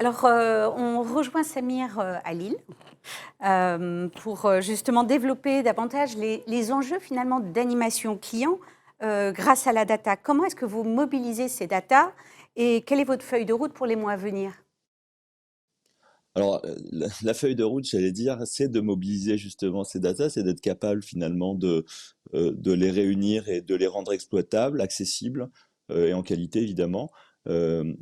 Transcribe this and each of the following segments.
Alors, on rejoint Samir à Lille pour justement développer davantage les enjeux finalement d'animation client grâce à la data. Comment est-ce que vous mobilisez ces datas et quelle est votre feuille de route pour les mois à venir? Alors, la feuille de route, j'allais dire, c'est de mobiliser justement ces datas, c'est d'être capable finalement de les réunir et de les rendre exploitables, accessibles, et en qualité évidemment.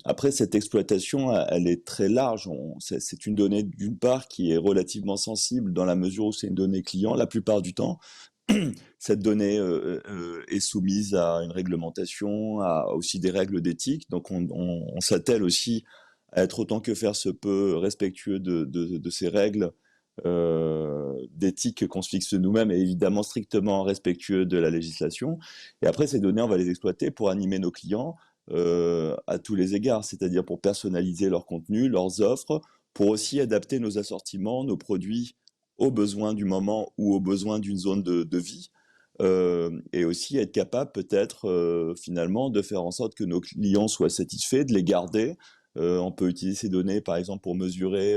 Après cette exploitation, elle est très large. C'est une donnée d'une part qui est relativement sensible dans la mesure où c'est une donnée client la plupart du temps. Cette donnée, est soumise à une réglementation, à aussi des règles d'éthique, donc on s'attelle aussi à être autant que faire se peut respectueux de ces règles d'éthique qu'on se fixe nous-mêmes et évidemment strictement respectueux de la législation. Et après, ces données, on va les exploiter pour animer nos clients à tous les égards, c'est-à-dire pour personnaliser leur contenu, leurs offres, pour aussi adapter nos assortiments, nos produits aux besoins du moment ou aux besoins d'une zone de vie. Et aussi être capable peut-être finalement de faire en sorte que nos clients soient satisfaits, de les garder. On peut utiliser ces données par exemple pour mesurer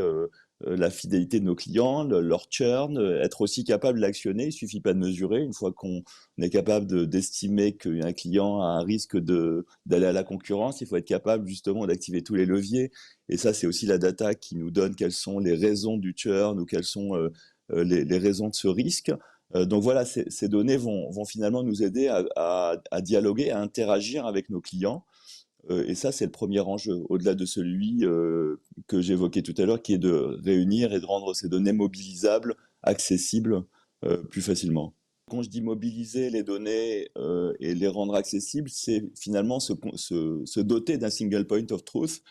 la fidélité de nos clients, leur churn, être aussi capable d'actionner. Il ne suffit pas de mesurer. Une fois qu'on est capable d'estimer qu'un client a un risque d'aller à la concurrence, il faut être capable justement d'activer tous les leviers. Et ça, c'est aussi la data qui nous donne quelles sont les raisons du churn ou quelles sont les raisons de ce risque. Donc voilà, ces données vont finalement nous aider à dialoguer, à interagir avec nos clients. Et ça, c'est le premier enjeu, au-delà de celui que j'évoquais tout à l'heure, qui est de réunir et de rendre ces données mobilisables, accessibles plus facilement. Quand je dis mobiliser les données et les rendre accessibles, c'est finalement se doter d'un single point of truth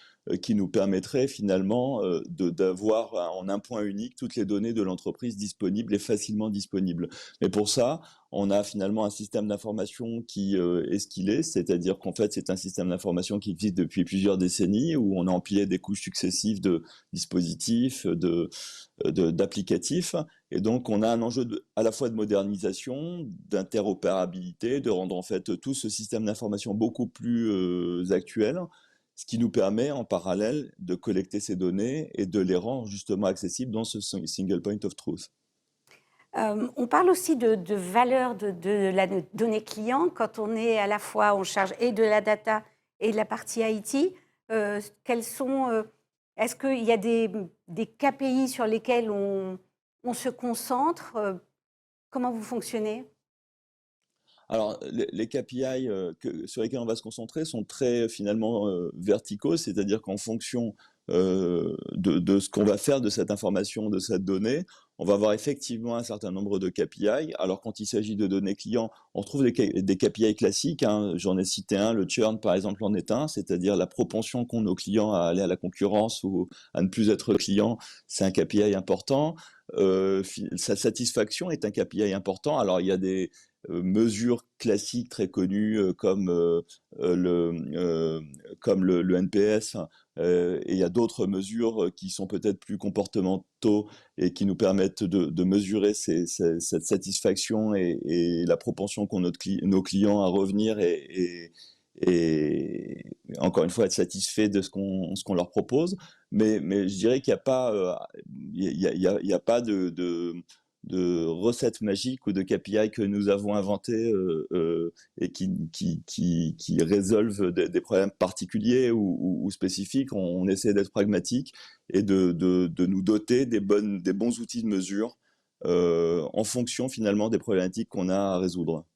qui nous permettrait finalement d'avoir en un point unique toutes les données de l'entreprise disponibles et facilement disponibles. Mais pour ça, on a finalement un système d'information qui est ce qu'il est, c'est-à-dire qu'en fait, c'est un système d'information qui existe depuis plusieurs décennies, où on a empilé des couches successives de dispositifs, d'applicatifs. Et donc, on a un enjeu à la fois de modernisation, d'interopérabilité, de rendre en fait tout ce système d'information beaucoup plus actuel, ce qui nous permet en parallèle de collecter ces données et de les rendre justement accessibles dans ce single point of truth. On parle aussi de valeur de la donnée client quand on est à la fois en charge et de la data et de la partie IT. Quels sont, est-ce qu'il y a des KPI sur lesquels on se concentre? Comment vous fonctionnez? Alors, les KPI sur lesquels on va se concentrer sont très finalement verticaux, c'est-à-dire qu'en fonction de ce qu'on va faire de cette information, de cette donnée, on va avoir effectivement un certain nombre de KPI. Alors, quand il s'agit de données clients, on retrouve des KPI classiques, hein. J'en ai cité un, le churn par exemple en est un, c'est-à-dire la propension qu'ont nos clients à aller à la concurrence ou à ne plus être clients, c'est un KPI important. Sa satisfaction est un KPI important. Alors, il y a des mesures classiques très connues comme le NPS, et il y a d'autres mesures qui sont peut-être plus comportementaux et qui nous permettent de mesurer cette satisfaction et la propension qu'ont nos clients à revenir et encore une fois être satisfaits de ce qu'on leur propose. Mais je dirais qu'il n'y a pas, il y a pas de recettes magiques ou de KPI que nous avons inventés et qui résolvent des problèmes particuliers ou spécifiques. On essaie d'être pragmatique et de nous doter des bons outils de mesure en fonction finalement des problématiques qu'on a à résoudre.